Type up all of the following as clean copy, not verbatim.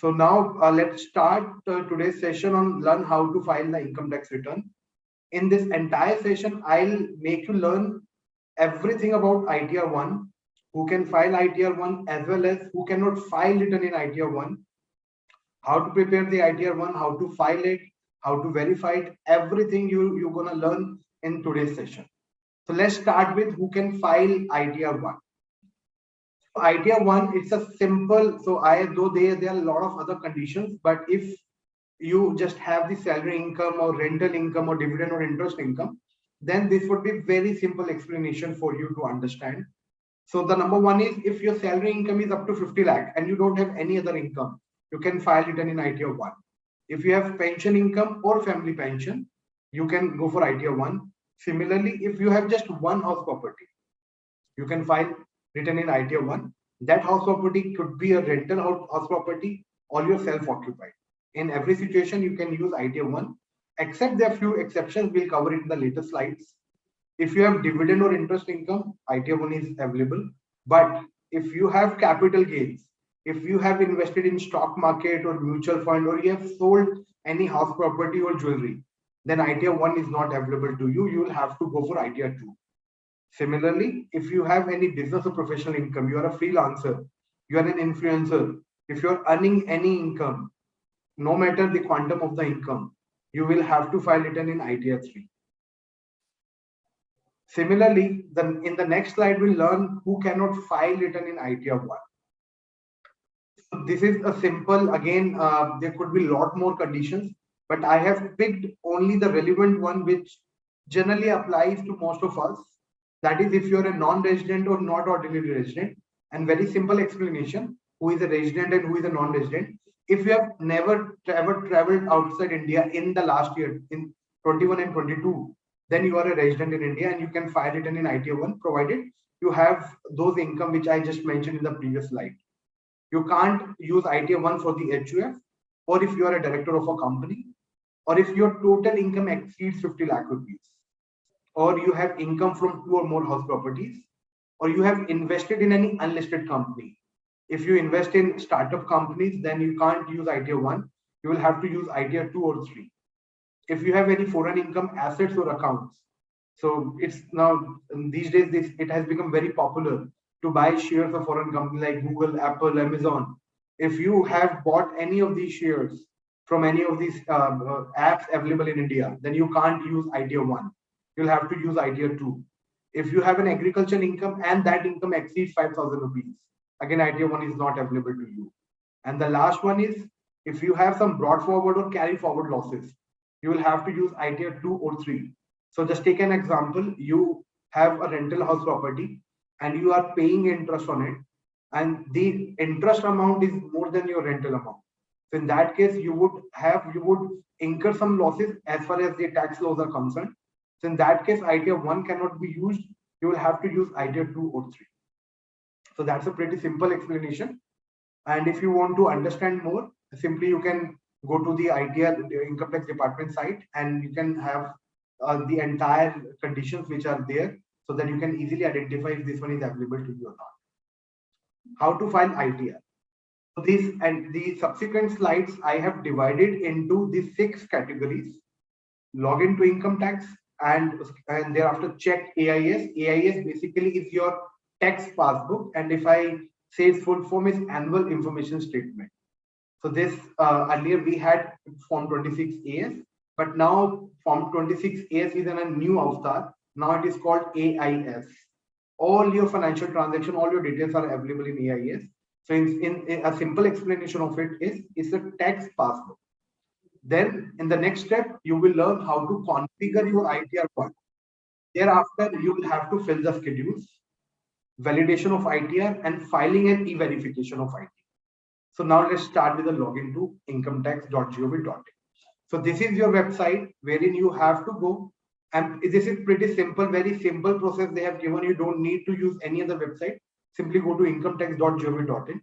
So now let's start today's session on learn how to file the income tax return. In this entire session, I'll make you learn everything about ITR 1, who can file ITR 1 as well as who cannot file return in ITR 1, how to prepare the ITR 1, how to file it, how to verify it, everything you're going to learn in today's session. So let's start with who can file ITR 1. ITR 1, it's a simple, though there are a lot of other conditions, but if you just have the salary income or rental income or dividend or interest income, then this would be very simple explanation for you to understand. So the number one is, if your salary income is up to 50 lakh and you don't have any other income, you can file return in ITR 1. If you have pension income or family pension, you can go for ITR 1. Similarly, if you have just one house property, you can file return in ITR 1. That house property could be a rental house property or you're self-occupied. In every situation, you can use ITR 1, except there are few exceptions we'll cover it in the later slides. If you have dividend or interest income, ITR 1 is available. But if you have capital gains, if you have invested in stock market or mutual fund, or you have sold any house property or jewelry, then ITR 1 is not available to you. You will have to go for ITR 2. Similarly, if you have any business or professional income, you are a freelancer, you are an influencer, if you're earning any income, no matter the quantum of the income, you will have to file return in ITR 3. Similarly, in the next slide, we'll learn who cannot file return in ITR 1. So this is a simple, again, there could be a lot more conditions, but I have picked only the relevant one which generally applies to most of us. That is, if you're a non-resident or not ordinary resident, and very simple explanation, who is a resident and who is a non-resident. If you have never ever traveled outside India in the last year, in 21 and 22, then you are a resident in India and you can file return in ITR 1, provided you have those income which I just mentioned in the previous slide. You can't use ITR 1 for the HUF, or if you are a director of a company, or if your total income exceeds 50 lakh rupees, or you have income from 2 or more house properties, or you have invested in any unlisted company. If you invest in startup companies, then you can't use ITR 1. You will have to use ITR 2 or 3. If you have any foreign income assets or accounts, so it's now, these days, it has become very popular to buy shares of foreign companies like Google, Apple, Amazon. If you have bought any of these shares from any of these apps available in India, then you can't use ITR 1. You'll have to use ITR 2. If you have an agricultural income and that income exceeds 5,000 rupees, again, ITR 1 is not available to you. And the last one is, if you have some brought forward or carry forward losses, you will have to use ITR 2 or 3. So just take an example. You have a rental house property and you are paying interest on it, and the interest amount is more than your rental amount. So in that case, you would incur some losses as far as the tax laws are concerned. So in that case, ITR 1 cannot be used. You will have to use ITR 2 or 3. So that's a pretty simple explanation. And if you want to understand more, simply you can go to the ITR, the Income Tax Department site, and you can have the entire conditions which are there, so that you can easily identify if this one is available to you or not. How to file ITR. So these and the subsequent slides I have divided into the 6 categories: login to income tax, and thereafter check AIS. AIS basically is your tax passbook, and if I say its full form, is annual information statement. So this earlier we had form 26 AS, but now form 26 AS is in a new avatar. Now it is called AIS. All your financial transaction, all your details are available in AIS. So in a simple explanation of it is, it's a tax passbook. Then in the next step, you will learn how to configure your ITR 1. Thereafter, you will have to fill the schedules, validation of ITR, and filing and e-verification of ITR. So now let's start with the login to incometax.gov.in. So this is your website wherein you have to go, and this is pretty simple, very simple process they have given. You don't need to use any other website. Simply go to incometax.gov.in.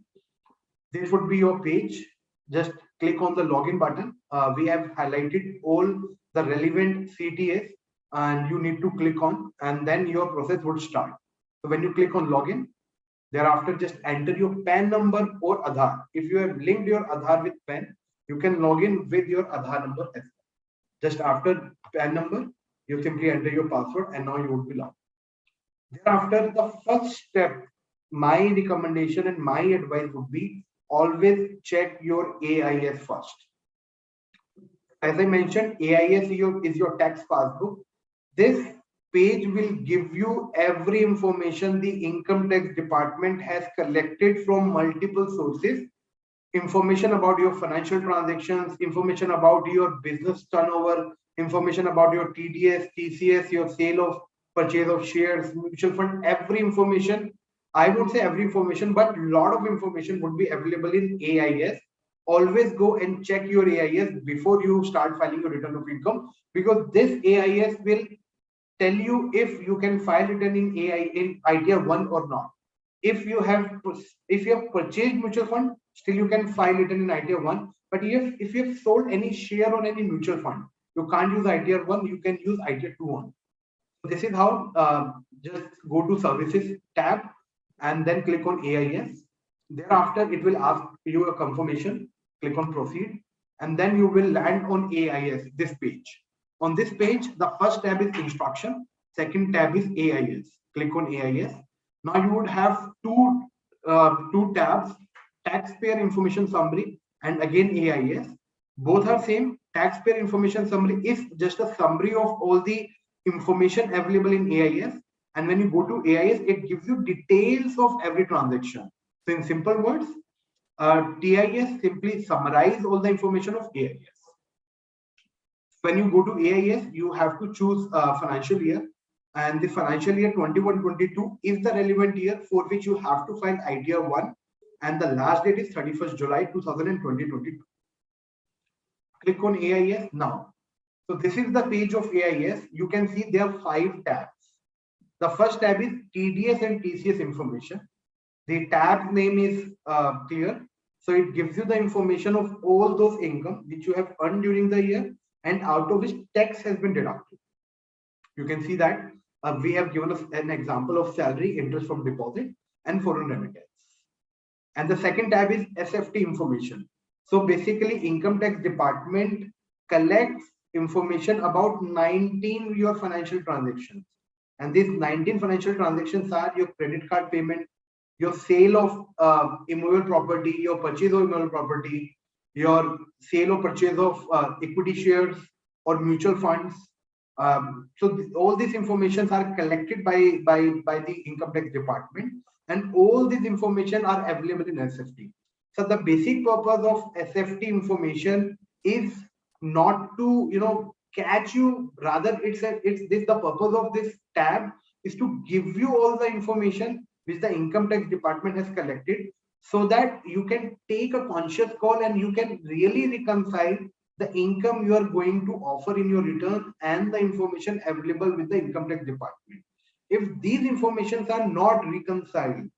This would be your page. Just click on the login button. We have highlighted all the relevant CTAs, and you need to click on, and then your process would start. So when you click on login, Thereafter, just enter your PAN number or Aadhaar. If you have linked your Aadhaar with PAN, you can log in with your Aadhaar number as well. Just after PAN number, you simply enter your password and now you would be logged. Thereafter, the first step, my recommendation and my advice would be always check your AIS first. As I mentioned, AIS is your tax passbook. This page will give you every information the income tax department has collected from multiple sources. Information about your financial transactions, information about your business turnover, information about your TDS, TCS, your sale of purchase of shares, mutual fund, every information. I won't say every information, but a lot of information would be available in AIS. Always go and check your AIS before you start filing your return of income, because this AIS will tell you if you can file return in ITR 1 or not. If you have purchased mutual fund, still you can file return in ITR 1. But if you have sold any share on any mutual fund, you can't use ITR 1, you can use ITR 2 on. So this is how, just go to services tab and then click on AIS. Thereafter, it will ask you a confirmation, click on proceed, and then you will land on AIS, this page. On this page, the first tab is instruction, second tab is AIS. Click on AIS. Now you would have two tabs, taxpayer information summary and again AIS. Both are same. Taxpayer information summary is just a summary of all the information available in AIS. And when you go to AIS, it gives you details of every transaction. So in simple words, TIS simply summarize all the information of AIS. When you go to AIS, you have to choose financial year, and the financial year 21-22 is the relevant year for which you have to file ITR 1, and the last date is 31st July 2020-22. Click on AIS now. So this is the page of AIS. You can see there are 5 tabs. The first tab is TDS and TCS information. The tab name is clear. So it gives you the information of all those income which you have earned during the year and out of which tax has been deducted. You can see that we have given us an example of salary, interest from deposit, and foreign remittance. And the second tab is SFT information. So basically, income tax department collects information about 19 your financial transactions. And these 19 financial transactions are your credit card payment, your sale of immovable property, your purchase of immovable property, your sale or purchase of equity shares or mutual funds. So all these informations are collected by the income tax department, and all these information are available in SFT. So the basic purpose of SFT information is not to catch you, rather the purpose of this tab is to give you all the information which the income tax department has collected, so that you can take a conscious call and you can really reconcile the income you are going to offer in your return and the information available with the income tax department. If these informations are not reconciled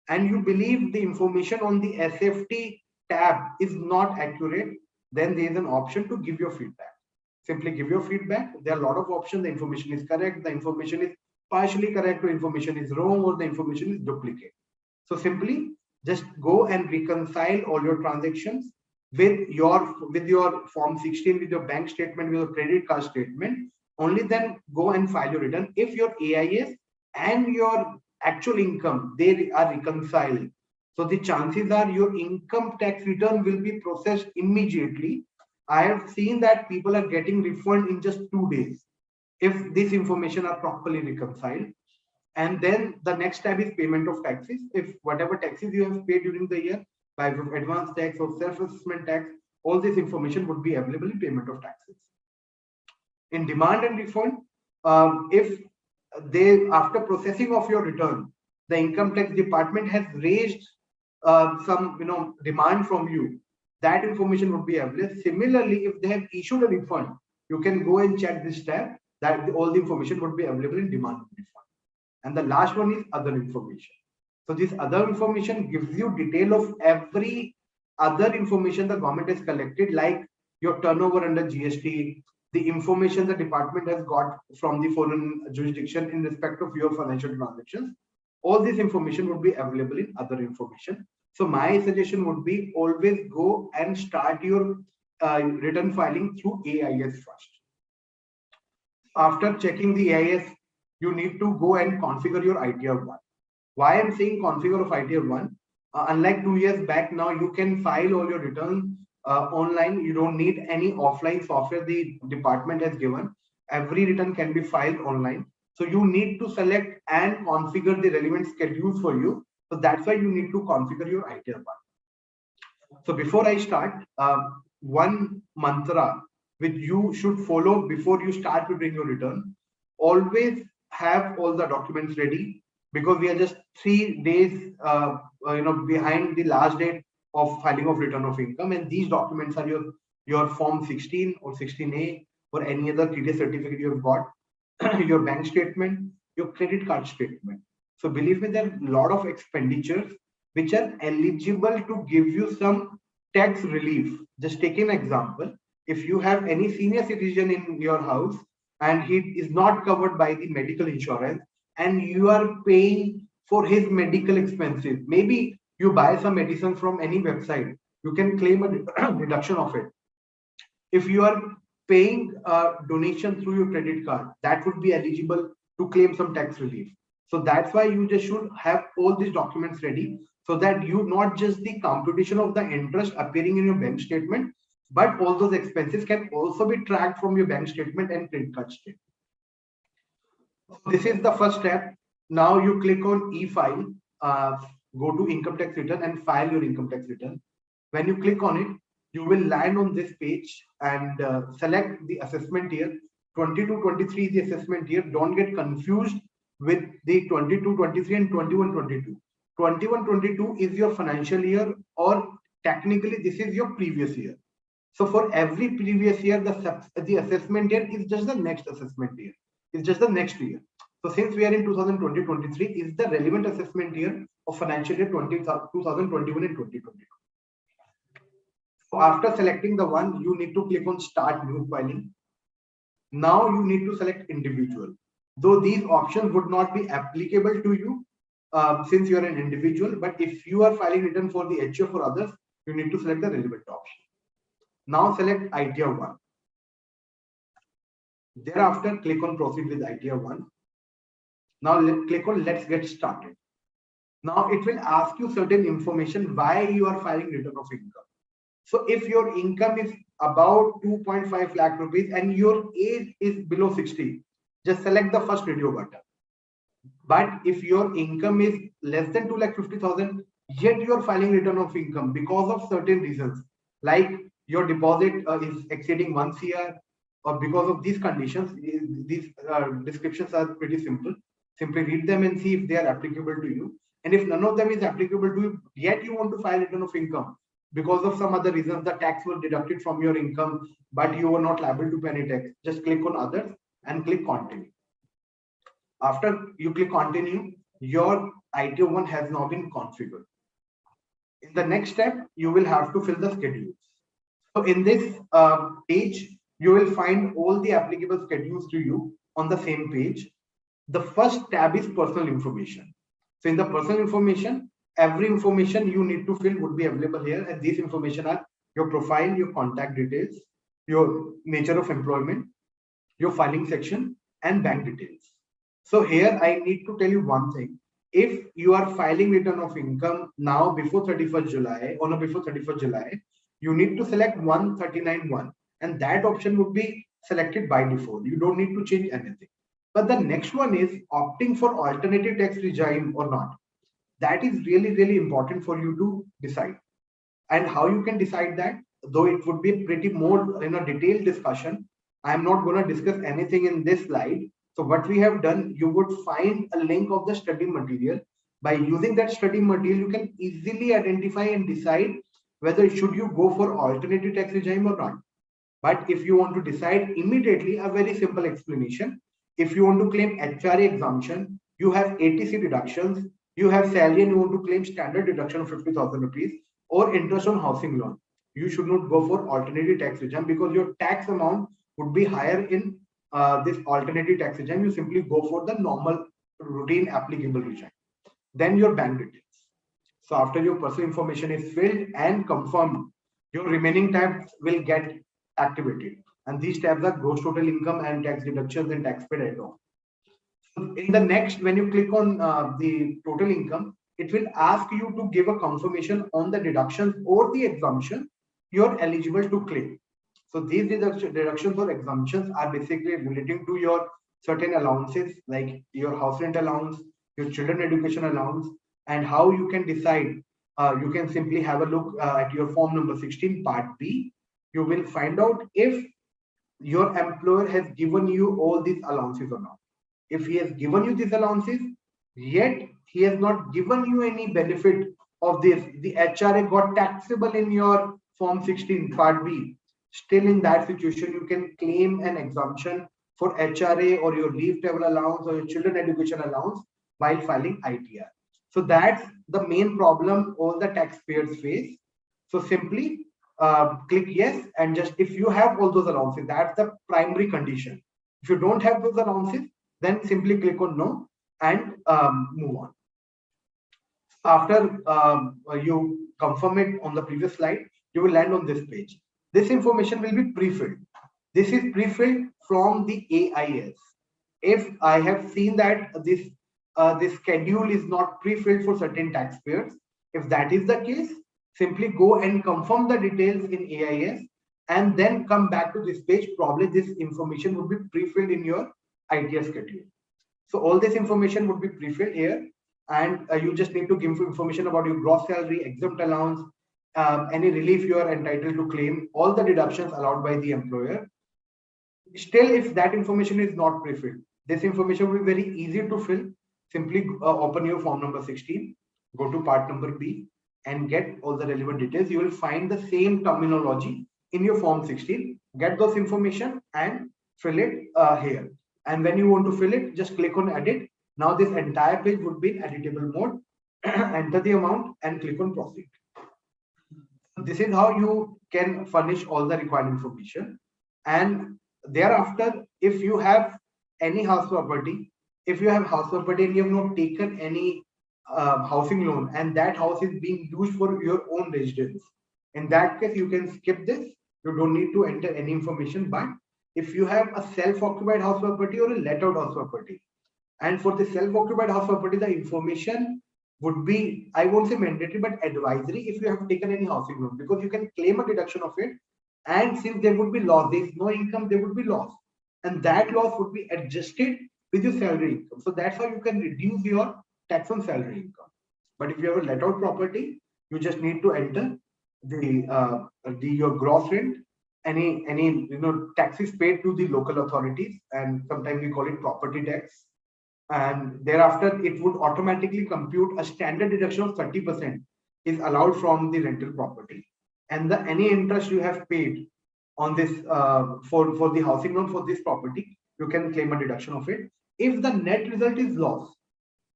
and you believe the information on the SFT tab is not accurate, then there is an option to give your feedback. Simply give your feedback. There are a lot of options. The information is correct, the information is partially correct, or information is wrong, or the information is duplicate. So simply just go and reconcile all your transactions with your form 16, with your bank statement, with your credit card statement. Only then go and file your return. If your AIS and your actual income, they are reconciled, so the chances are your income tax return will be processed immediately. I have seen that people are getting refund in just 2 days if this information are properly reconciled. And then the next tab is payment of taxes. If whatever taxes you have paid during the year, by advance tax or self-assessment tax, all this information would be available in payment of taxes. In demand and refund, if they, after processing of your return, the income tax department has raised some demand from you, that information would be available. Similarly, if they have issued a refund, you can go and check this tab, that all the information would be available in demand and refund. And the last one is other information. So this other information gives you detail of every other information the government has collected, like your turnover under GST, the information the department has got from the foreign jurisdiction in respect of your financial transactions. all this information would be available in other information. So my suggestion would be always go and start your return filing through AIS first. After checking the AIS, you need to go and configure your ITR 1. Why I'm saying configure of ITR 1? Unlike 2 years back, now you can file all your returns online. You don't need any offline software the department has given. Every return can be filed online. So you need to select and configure the relevant schedules for you. So that's why you need to configure your ITR 1. So before I start, one mantra which you should follow before you start preparing your return: always have all the documents ready, because we are just 3 days behind the last date of filing of return of income, and these documents are your form 16 or 16A or any other TDS certificate you have got, your bank statement, your credit card statement. So believe me, there are a lot of expenditures which are eligible to give you some tax relief. Just take an example. If you have any senior citizen in your house and he is not covered by the medical insurance, and you are paying for his medical expenses, maybe you buy some medicine from any website, you can claim a deduction of it. If you are paying a donation through your credit card, that would be eligible to claim some tax relief. So that's why you just should have all these documents ready, so that you not just the computation of the interest appearing in your bank statement, but all those expenses can also be tracked from your bank statement and credit card statement. This is the first step. Now you click on e-file, go to income tax return and file your income tax return. When you click on it, you will land on this page and select the assessment year. 22-23 is the assessment year. Don't get confused with the 22-23 and 21-22. 21-22 is your financial year, or technically this is your previous year. So for every previous year, the assessment year is just the next assessment year. It's just the next year. So since we are in 2020-23, is the relevant assessment year of financial year 2021 and 2022. So after selecting the one, you need to click on start new filing. Now you need to select individual. Though these options would not be applicable to you since you are an individual, but if you are filing return for the HO for others, you need to select the relevant option. Now select ITR 1. Thereafter, click on proceed with ITR 1. Now click on let's get started. Now it will ask you certain information why you are filing return of income. So if your income is about 2.5 lakh rupees and your age is below 60, just select the first radio button. But if your income is less than 2,50,000, yet you are filing return of income because of certain reasons, like your deposit is exceeding 1 CR, or because of these conditions, these descriptions are pretty simple. Simply read them and see if they are applicable to you. And if none of them is applicable to you, yet you want to file return of income because of some other reasons, the tax was deducted from your income, but you were not liable to pay any tax, just click on others and click continue. After you click continue, your ITR 1 has now been configured. In the next step, you will have to fill the schedules. So in this page, you will find all the applicable schedules to you on the same page. The first tab is personal information. So in the personal information, every information you need to fill would be available here. And these information are your profile, your contact details, your nature of employment, your filing section, and bank details. So here I need to tell you one thing. If you are filing return of income now before 31st July, or no, before 31st July, you need to select 139.1, and that option would be selected by default. You don't need to change anything. But the next one is opting for alternative tax regime or not. That is really, really important for you to decide. And how you can decide that, though it would be a pretty more detailed discussion, I'm not going to discuss anything in this slide. So what we have done, you would find a link of the study material. By using that study material, you can easily identify and decide whether should you go for alternative tax regime or not. But if you want to decide immediately, a very simple explanation. If you want to claim HRA exemption, you have ATC deductions, you have salary and you want to claim standard deduction of 50,000 rupees or interest on housing loan, you should not go for alternative tax regime because your tax amount would be higher in this alternative tax regime. You simply go for the normal routine applicable regime. then your bank details. So after your personal information is filled and confirmed, your remaining tabs will get activated. And these tabs are gross total income and tax deductions and tax paid add-on. So in the next, when you click on the total income, it will ask you to give a confirmation on the deductions or the exemption you're eligible to claim. So these deductions or exemptions are basically relating to your certain allowances, like your house rent allowance, your children education allowance, and how you can decide. You can simply have a look at your form number 16 part B. You will find out if your employer has given you all these allowances or not. If he has given you these allowances, yet he has not given you any benefit of this, the HRA got taxable in your form 16 part B, still in that situation you can claim an exemption for HRA or your leave travel allowance or your children education allowance while filing ITR. So that's the main problem all the taxpayers face. So simply click yes, and just if you have all those allowances, that's the primary condition. If you don't have those allowances, then simply click on no and move on. After you confirm it on the previous slide, you will land on this page. This information will be pre-filled. This is pre-filled from the AIS. If I have seen that this schedule is not pre-filled for certain taxpayers, if that is the case, simply go and confirm the details in AIS and then come back to this page. Probably this information would be pre-filled in your ITR schedule. So all this information would be pre-filled here, and you just need to give information about your gross salary, exempt allowance, any relief you are entitled to claim, all the deductions allowed by the employer. Still, if that information is not pre-filled, this information will be very easy to fill. Simply open your form number 16, go to part number B and get all the relevant details. You will find the same terminology in your form 16. Get those information and fill it here. And when you want to fill it, just click on edit. Now this entire page would be in editable mode. Enter the amount and click on proceed. This is how you can furnish all the required information. And thereafter, if you have any house property, if you have house property and you have not taken any housing loan and that house is being used for your own residence, in that case you can skip this. You don't need to enter any information. But if you have a self-occupied house property or a let-out house property, and for the self-occupied house property, the information would be, I won't say mandatory, but advisory if you have taken any housing loan, because you can claim a deduction of it. And since there would be loss, there is no income, there would be loss. And that loss would be adjusted with your salary income. So that's how you can reduce your tax on salary income. But if you have a let-out property, you just need to enter your gross rent, any taxes paid to the local authorities, and sometimes we call it property tax. And thereafter, it would automatically compute a standard deduction of 30% is allowed from the rental property. And any interest you have paid on this for the housing loan for this property, you can claim a deduction of it. If the net result is loss,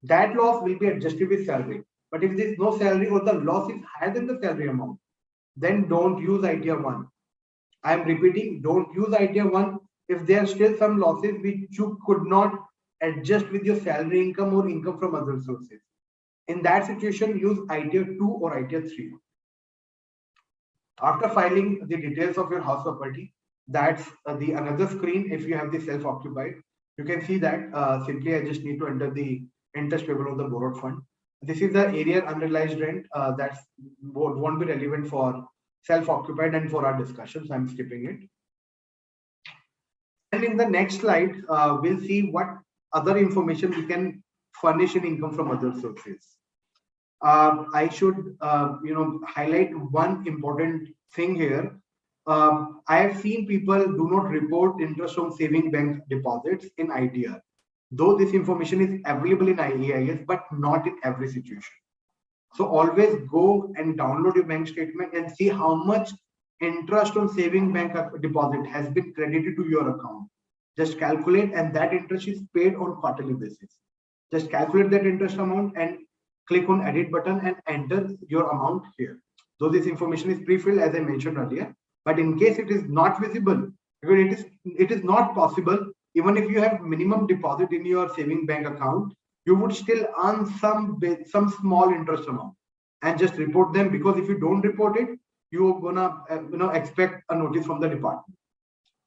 that loss will be adjusted with salary. But if there is no salary or the loss is higher than the salary amount, then don't use ITR 1. I am repeating, don't use ITR 1 if there are still some losses which you could not adjust with your salary income or income from other sources. In that situation, use ITR 2 or ITR 3. After filing the details of your house property, that's the another screen. If you have the self-occupied, you can see that simply I just need to enter the interest payable on the borrowed fund. This is the area unrealized rent that won't be relevant for self-occupied and for our discussion, so I'm skipping it. And in the next slide, we'll see what other information we can furnish in income from other sources. I should highlight one important thing here. I have seen people do not report interest from saving bank deposits in ITR, though this information is available in IAIS, but not in every situation. So always go and download your bank statement and see how much interest on saving bank deposit has been credited to your account. Just calculate, and that interest is paid on quarterly basis. Just calculate that interest amount and click on edit button and enter your amount here. Though this information is pre-filled as I mentioned earlier, but in case it is not visible, because it is not possible, even if you have minimum deposit in your saving bank account, you would still earn some small interest amount, and just report them, because if you don't report it, you're gonna expect a notice from the department.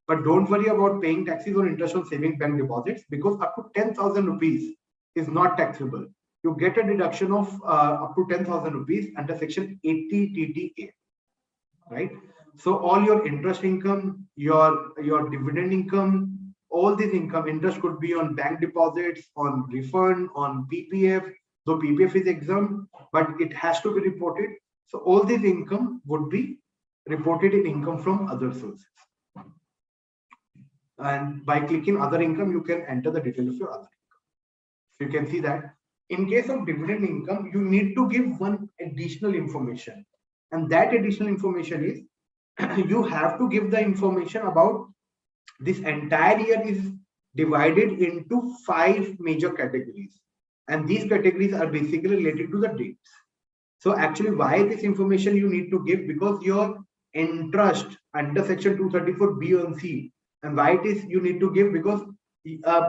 But don't worry about paying taxes or interest on savings bank deposits, because up to 10,000 rupees is not taxable. You get a deduction of up to 10,000 rupees under section 80 TTA, right? So all your interest income, your dividend income, all this income, interest could be on bank deposits, on refund, on PPF, though PPF is exempt, but it has to be reported. So all this income would be reported in income from other sources. And by clicking other income, you can enter the detail of your other income. So you can see that in case of dividend income, you need to give one additional information. And that additional information is you have to give the information about this entire year is divided into 5 major categories. And these categories are basically related to the dates. So actually, why this information you need to give? Because your interest under section 234B and C, and why it is you need to give, because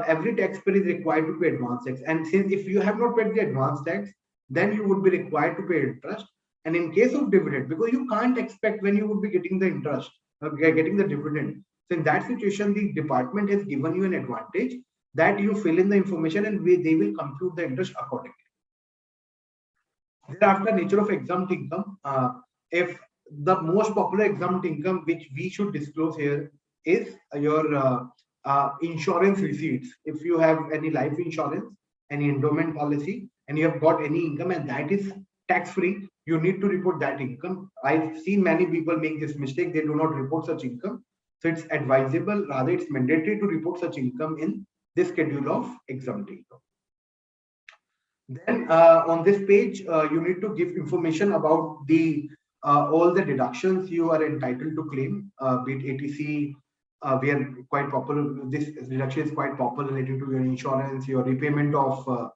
every taxpayer is required to pay advance tax. And since if you have not paid the advance tax, then you would be required to pay interest. And in case of dividend, because you can't expect when you would be getting the interest, getting the dividend. So in that situation, the department has given you an advantage that you fill in the information and they will compute the interest accordingly. Thereafter, nature of exempt income. If the most popular exempt income which we should disclose here is your insurance receipts. If you have any life insurance, any endowment policy, and you have got any income and that is tax free, you need to report that income. I've seen many people make this mistake. They do not report such income. So it's advisable, rather it's mandatory to report such income in this schedule of exempt income. Then on this page, you need to give information about the all the deductions you are entitled to claim, be it ATC. We are quite popular. This deduction is quite popular related to your insurance, your repayment of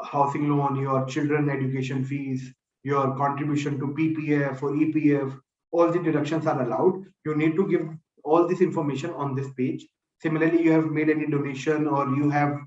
housing loan, your children education fees, your contribution to PPF or EPF. All the deductions are allowed. You need to give all this information on this page. Similarly, you have made any donation or you have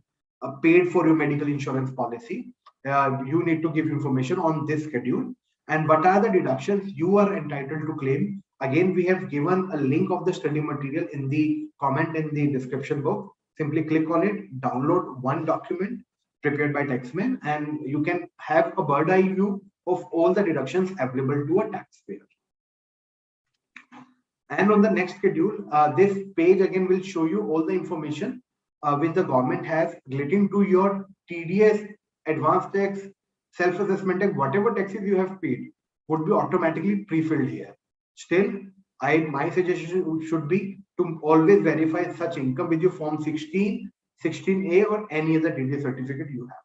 paid for your medical insurance policy. You need to give information on this schedule. And what are the deductions you are entitled to claim? Again, we have given a link of the study material in the comment in the description box. Simply click on it, download one document prepared by Taxmann, and you can have a bird's eye view of all the deductions available to a taxpayer. And on the next schedule, this page again will show you all the information which the government has relating to your TDS, advance tax, self-assessment tax, whatever taxes you have paid would be automatically pre-filled here. Still, my suggestion should be to always verify such income with your form 16, 16A or any other TDS certificate you have.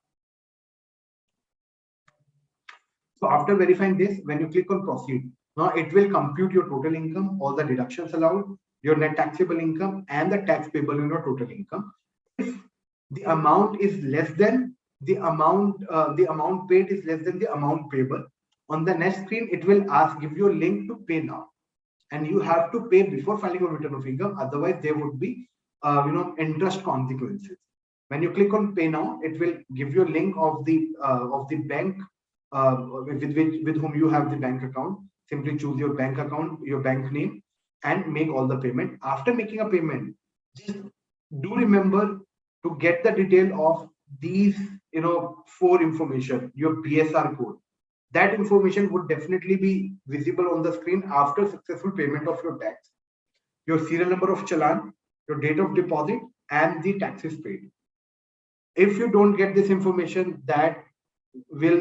So after verifying this, when you click on proceed, now it will compute your total income, all the deductions allowed, your net taxable income and the tax payable in your total income. If the amount is less than the amount paid is less than the amount payable, on the next screen it will give you a link to pay now, and you have to pay before filing a return of income. Otherwise, there would be interest consequences. When you click on pay now, it will give you a link of the bank with whom you have the bank account. Simply choose your bank account, your bank name, and make all the payment. After making a payment, just do remember to get the detail of these 4 information, your BSR code. That information would definitely be visible on the screen after successful payment of your tax. Your serial number of challan, your date of deposit, and the taxes paid. If you don't get this information, that will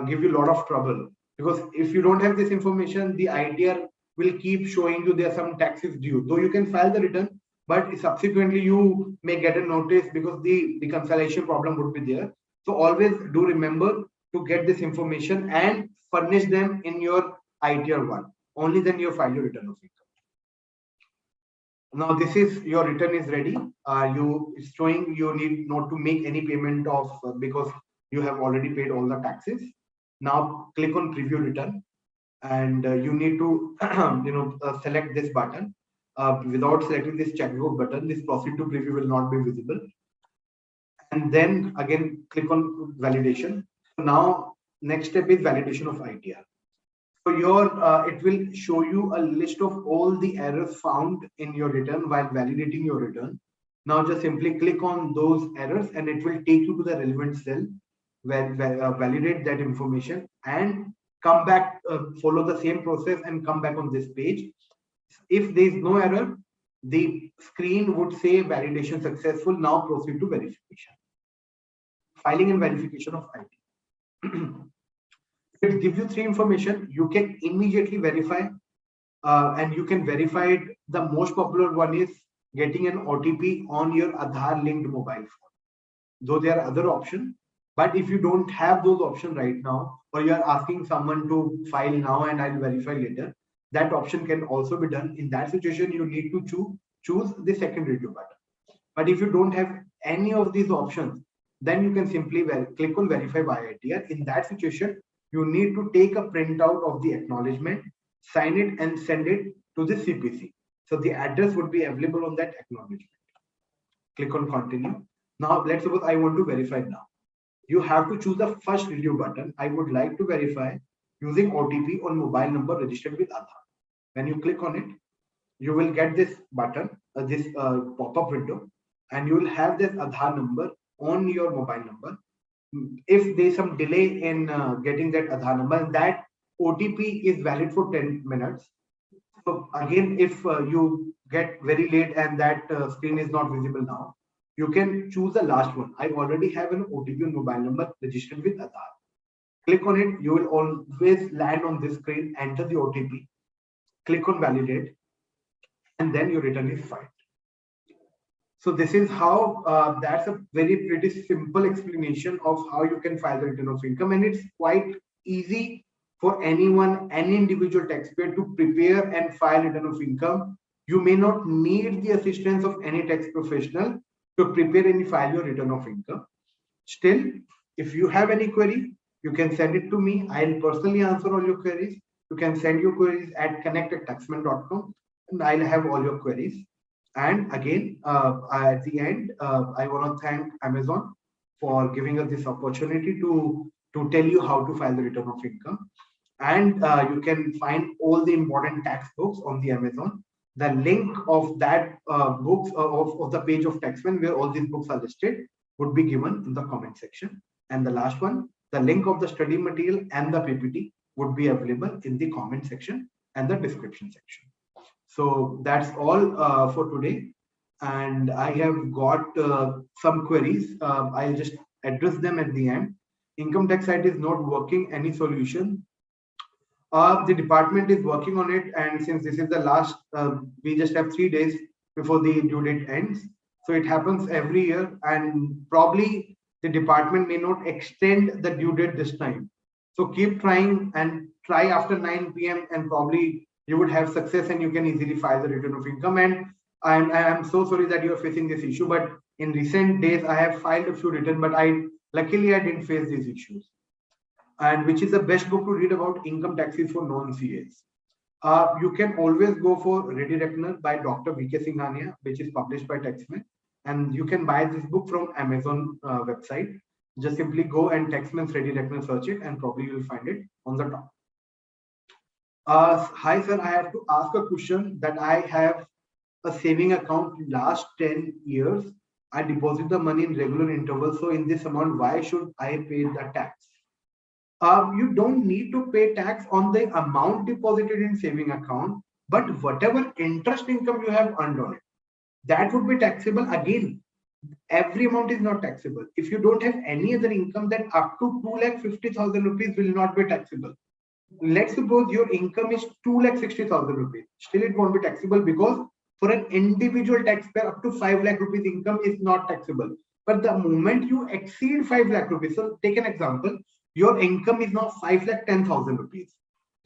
give you a lot of trouble, because if you don't have this information, the ITR will keep showing you there are some taxes due. Though you can file the return, but subsequently you may get a notice because the reconciliation problem would be there. So always do remember to get this information and furnish them in your ITR 1. Only then you file your return of income. Now this is your return is ready. It's showing you need not to make any payment of because you have already paid all the taxes. Now click on preview return, and you need to select this button. Without selecting this checkbox button, this proceed to preview will not be visible. and then again click on validation. So now next step is validation of ITR. So it will show you a list of all the errors found in your return while validating your return. Now just simply click on those errors and it will take you to the relevant cell where validate that information and come back, follow the same process and come back on this page. If there is no error, the screen would say validation successful. Now proceed to verification. Filing and verification of IT. It gives you three information. You can immediately verify, and you can verify it. The most popular one is getting an OTP on your Aadhaar linked mobile phone. Though there are other options, but if you don't have those options right now, or you are asking someone to file now and I'll verify later, that option can also be done. In that situation, you need to choose the second review button. But if you don't have any of these options, then you can simply click on verify by ITR. In that situation, you need to take a printout of the acknowledgement, sign it and send it to the CPC. So the address would be available on that acknowledgement. Click on continue. Now let's suppose I want to verify now. You have to choose the first review button. I would like to verify using OTP on mobile number registered with Aadhaar. When you click on it, you will get this button, this pop-up window, and you will have this Aadhaar number on your mobile number. If there's some delay in getting that Aadhaar number, that OTP is valid for 10 minutes. So again, if you get very late and that screen is not visible now, you can choose the last one. I already have an OTP on mobile number registered with Aadhaar. Click on it. You will always land on this screen, enter the OTP, click on validate, and then your return is filed. So this is how, that's a very pretty simple explanation of how you can file the return of income. And it's quite easy for anyone, any individual taxpayer to prepare and file return of income. You may not need the assistance of any tax professional to prepare and file your return of income. Still, if you have any query, you can send it to me. I'll personally answer all your queries. You can send your queries at connect@taxmann.com and I'll have all your queries. And again, at the end, I want to thank Amazon for giving us this opportunity to tell you how to file the return of income. And you can find all the important tax books on the Amazon. The link of that books of the page of Taxmann where all these books are listed would be given in the comment section. And the last one, the link of the study material and the PPT would be available in the comment section and the description section. So that's all for today. And I have got some queries. I'll just address them at the end. Income tax site is not working. Any solution? The department is working on it. And since this is the last, we just have 3 days before the due date ends. So it happens every year. And probably the department may not extend the due date this time. So keep trying and try after 9 p.m. and probably you would have success and you can easily file the return of income. And I'm so sorry that you're facing this issue, but in recent days, I have filed a few return, but luckily I didn't face these issues. And which is the best book to read about income taxes for non-CAs. You can always go for Ready Reckoner by Dr. V.K. Singhania, which is published by Taxmann. And you can buy this book from Amazon website. Just simply go and Taxmann's Ready Reckoner, search it, and probably you will find it on the top. Hi, sir. I have to ask a question that I have a saving account last 10 years. I deposit the money in regular intervals. So in this amount, why should I pay the tax? You don't need to pay tax on the amount deposited in saving account, but whatever interest income you have earned on it, that would be taxable. Again, every amount is not taxable. If you don't have any other income, then up to 2,50,000 rupees will not be taxable. Let's suppose your income is 2,60,000 rupees. Still, it won't be taxable because for an individual taxpayer, up to 5 lakh rupees income is not taxable. But the moment you exceed 5 lakh rupees, so take an example, your income is now 5,10,000 rupees,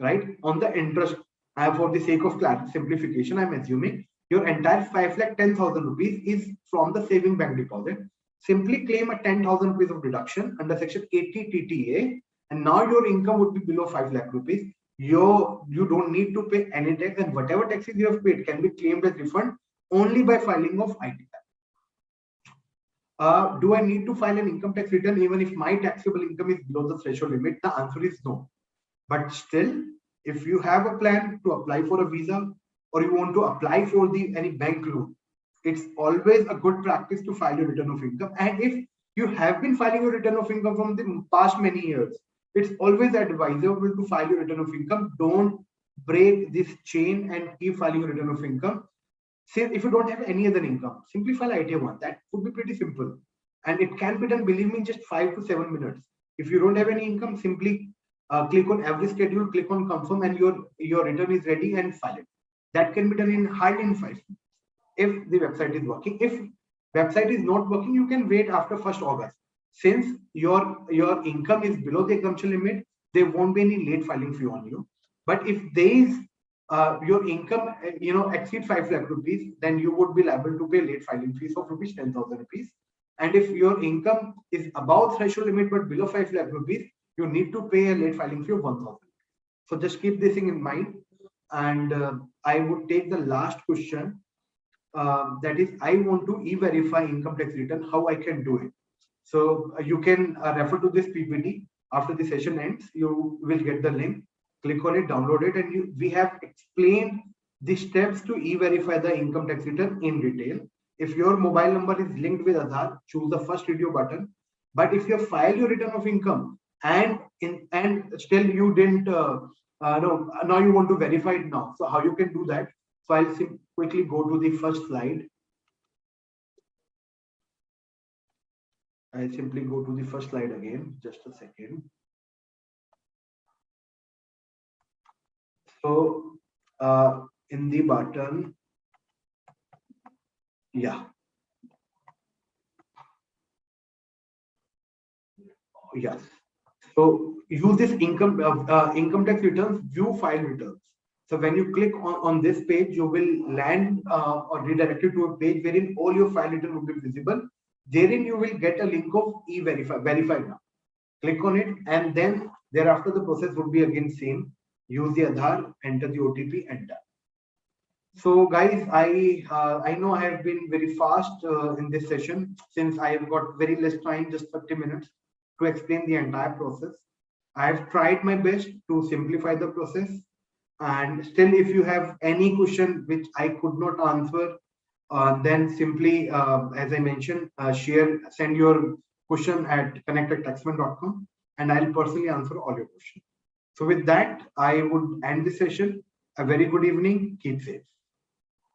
right? On the interest, for the sake of simplification, I'm assuming your entire 5,10,000 rupees is from the saving bank deposit. Simply claim a 10,000 rupees of deduction under section 80 TTA, and now your income would be below 5 lakh rupees. You don't need to pay any tax, and whatever taxes you have paid can be claimed as refund only by filing of ITR. do I need to file an income tax return even if my taxable income is below the threshold limit? The answer is no. But still, if you have a plan to apply for a visa or you want to apply for any bank loan, it's always a good practice to file a return of income. And if you have been filing a return of income from the past many years, it's always advisable to file a return of income. Don't break this chain and keep filing a return of income. Say if you don't have any other income, simply file ITR 1. That would be pretty simple. And it can be done, believe me, in just 5 to 7 minutes. If you don't have any income, simply click on every schedule, click on confirm, and your return is ready and file it. That can be done in hardly in 5 minutes if the website is working. If website is not working, you can wait after 1st August. Since your income is below the exemption limit, there won't be any late filing fee on you. But if there is your income exceed 5 lakh rupees, then you would be liable to pay late filing fees of rupees 10,000 rupees. And if your income is above threshold limit but below 5 lakh rupees, you need to pay a late filing fee of 1,000. So just keep this thing in mind. And I would take the last question. That is, I want to e-verify income tax return, how I can do it. So you can refer to this PPT after the session ends. You will get the link, click on it, download it, and we have explained the steps to e-verify the income tax return in detail. If your mobile number is linked with Aadhaar, choose the first video button. But if you file your return of income and still you didn't now you want to verify it now. So how you can do that? So I'll quickly go to the first slide. I simply go to the first slide again, just a second. So in the button, yeah. Yes. So use this income tax returns, view file returns. So when you click on this page, you will land or redirected to a page wherein all your file return will be visible. Therein you will get a link of verify now. Click on it, and then thereafter the process would be again same. Use the Aadhaar, enter the OTP, and done. So guys, I know I have been very fast in this session since I have got very less time, just 30 minutes to explain the entire process. I have tried my best to simplify the process, and still if you have any question which I could not answer, then simply as I mentioned, send your question at connect@taxmann.com, and I'll personally answer all your questions. So with that, I would end the session. A very good evening. Keep safe.